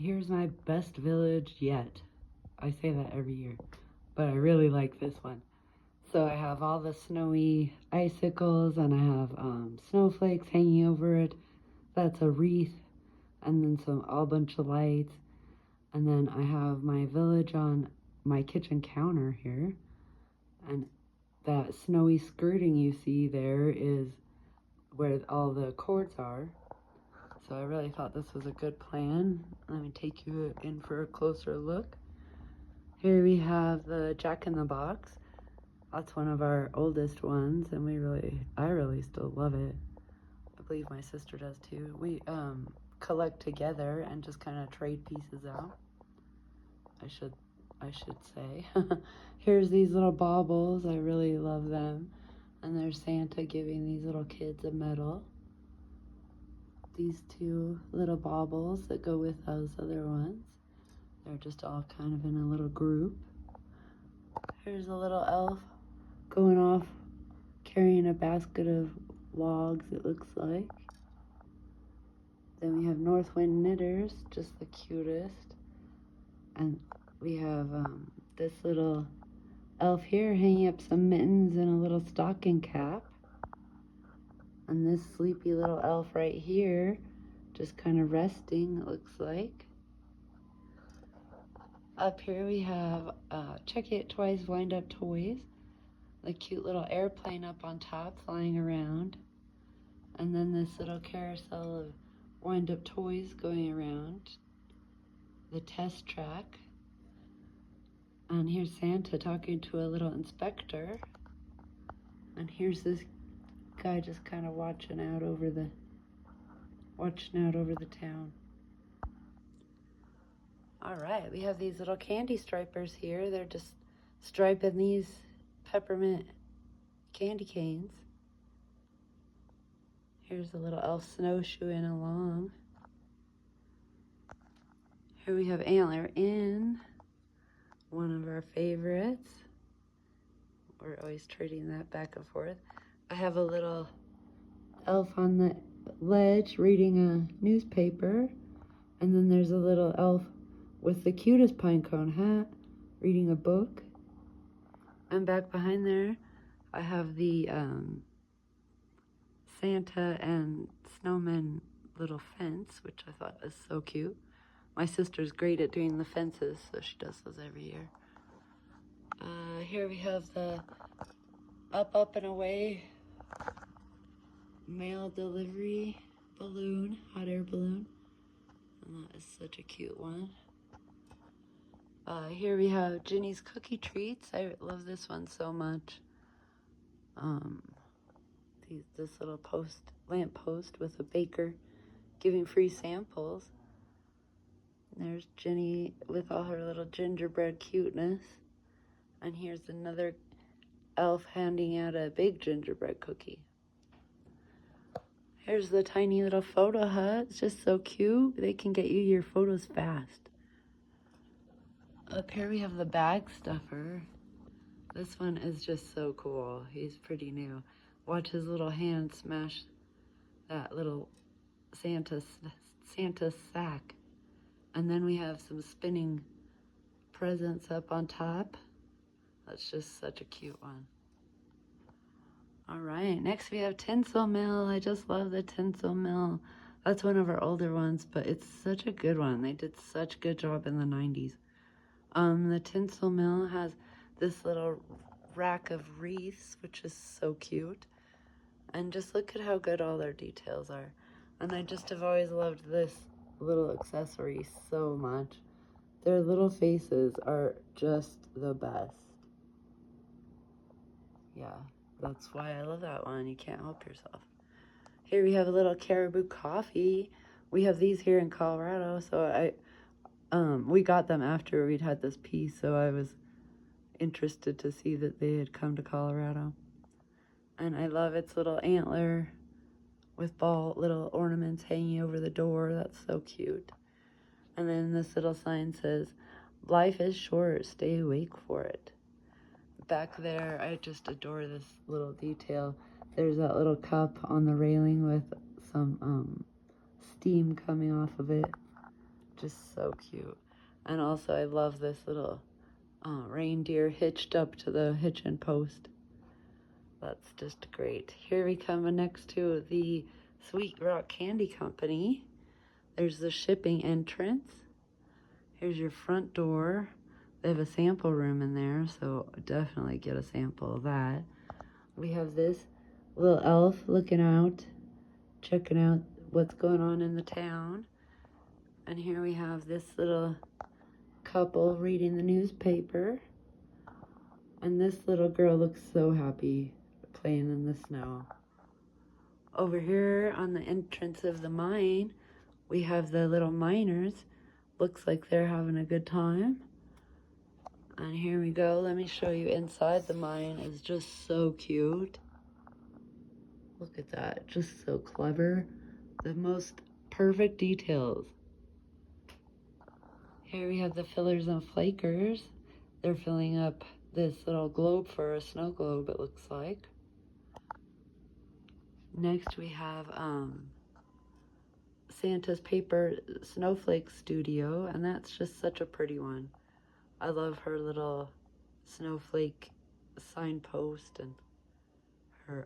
Here's my best village yet. I say that every year, but I really like this one. So I have all the snowy icicles and I have snowflakes hanging over it. That's a wreath, and then some all bunch of lights. And then I have my village on my kitchen counter here. And that snowy skirting you see there is where all the cords are. So I really thought this was a good plan. Let me take you in for a closer look. Here we have the Jack in the Box. That's one of our oldest ones, and I really still love it. I believe my sister does too. We collect together and just kind of trade pieces out. I should say. Here's these little baubles. I really love them. And there's Santa giving these little kids a medal. These two little baubles that go with those other ones. They're just all kind of in a little group. Here's a little elf going off carrying a basket of logs, it looks like. Then we have Northwind Knitters, just the cutest. And we have this little elf here hanging up some mittens and a little stocking cap. And this sleepy little elf right here, just kind of resting, it looks like. Up here we have Check It Twice Wind Up Toys. The cute little airplane up on top flying around. And then this little carousel of wind up toys going around. The test track. And here's Santa talking to a little inspector. And here's this guy just kind of watching out over the town. All right, we have these little candy stripers here. They're just striping these peppermint candy canes. Here's a little elf snowshoeing along. Here we have Antler Inn, one of our favorites. We're always trading that back and forth. I have a little elf on the ledge reading a newspaper. And then there's a little elf with the cutest pinecone hat reading a book. And back behind there, I have the Santa and snowman little fence, which I thought was so cute. My sister's great at doing the fences, so she does those every year. Here we have the Up and Away mail delivery balloon, hot air balloon. And that is such a cute one. Here we have Ginny's Cookie Treats. I love this one so much. This little lamp post with a baker giving free samples. And there's Ginny with all her little gingerbread cuteness. And here's another elf handing out a big gingerbread cookie. Here's the tiny little photo hut. It's just so cute. They can get you your photos fast. Up here we have the bag stuffer. This one is just so cool. He's pretty new. Watch his little hand smash that little Santa sack. And then we have some spinning presents up on top. That's just such a cute one. All right, next we have Tinsel Mill. I just love the Tinsel Mill. That's one of our older ones, but it's such a good one. They did such a good job in the 90s. The Tinsel Mill has this little rack of wreaths, which is so cute. And just look at how good all their details are. And I just have always loved this little accessory so much. Their little faces are just the best. Yeah, that's why I love that one. You can't help yourself. Here we have a little Caribou Coffee. We have these here in Colorado, so we got them after we'd had this piece, so I was interested to see that they had come to Colorado. And I love its little antler with little ornaments hanging over the door. That's so cute. And then this little sign says, "Life is short, stay awake for it." Back there, I just adore this little detail. There's that little cup on the railing with some steam coming off of it. Just so cute. And also I love this little reindeer hitched up to the hitching post. That's just great. Here we come next to the Sweet Rock Candy Company. There's the shipping entrance. Here's your front door. They have a sample room in there, so definitely get a sample of that. We have this little elf looking out, checking out what's going on in the town. And here we have this little couple reading the newspaper. And this little girl looks so happy playing in the snow. Over here on the entrance of the mine, we have the little miners. Looks like they're having a good time. And here we go. Let me show you inside the mine. It's just so cute. Look at that. Just so clever. The most perfect details. Here we have the fillers and flakers. They're filling up this little globe for a snow globe, it looks like. Next we have Santa's Paper Snowflake Studio, and that's just such a pretty one. I love her little snowflake signpost and her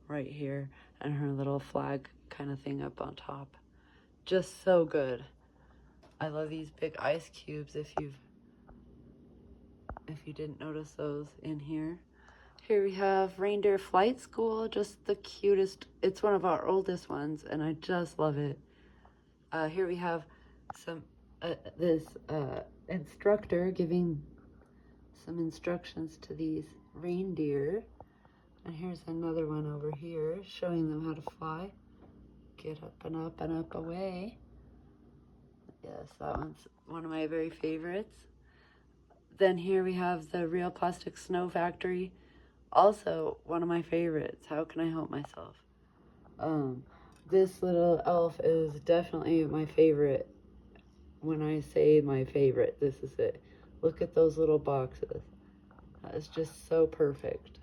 right here, and her little flag kind of thing up on top. Just so good. I love these big ice cubes if you didn't notice those in here. Here we have Reindeer Flight School, just the cutest. It's one of our oldest ones, and I just love it. Here we have this instructor giving some instructions to these reindeer. And here's another one over here showing them how to fly. Get up and up and up away. Yes, that one's one of my very favorites. Then here we have the Real Plastic Snow Factory. Also one of my favorites. How can I help myself? This little elf is definitely my favorite. When I say my favorite, this is it. Look at those little boxes. That is just so perfect.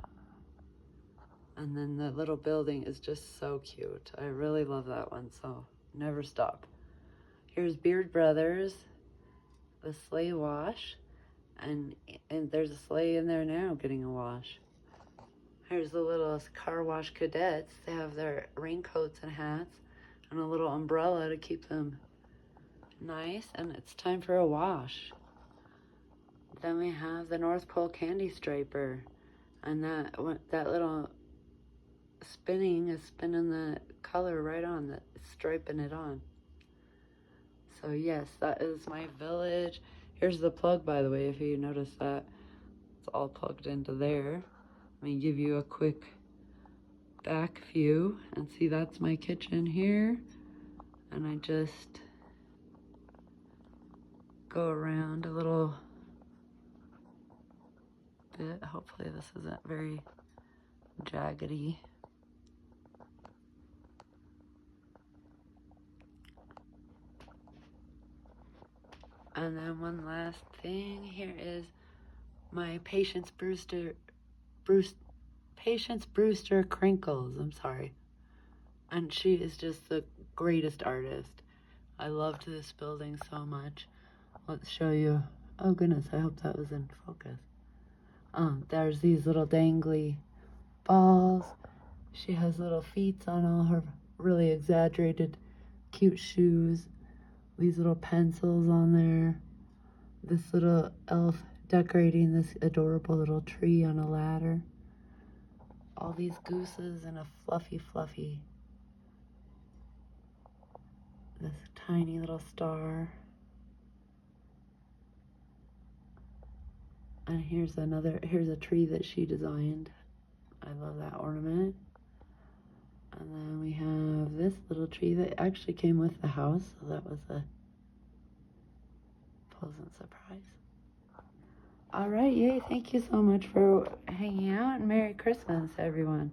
And then the little building is just so cute. I really love that one, so never stop. Here's Beard Brothers, the sleigh wash, and there's a sleigh in there now getting a wash. Here's the little car wash cadets. They have their raincoats and hats and a little umbrella to keep them nice, and it's time for a wash. Then we have the North Pole Candy Striper, and that little spinning is spinning the color right on, that striping it on. So yes, that is my village. Here's the plug, by the way, if you notice that. It's all plugged into there. Let me give you a quick back view, and see that's my kitchen here. And I just go around a little bit. Hopefully this isn't very jaggedy. And then one last thing, here is my Patience Brewster Crinkles, I'm sorry. And she is just the greatest artist. I loved this building so much. Let's show you. Oh goodness, I hope that was in focus. There's these little dangly balls. She has little feet on all her really exaggerated cute shoes. These little pencils on there. This little elf decorating this adorable little tree on a ladder. All these gooses and a fluffy, this tiny little star. And here's a tree that she designed. I love that ornament. And then we have this little tree that actually came with the house, so that was a pleasant surprise. All right, yay, thank you so much for hanging out, and Merry Christmas, everyone.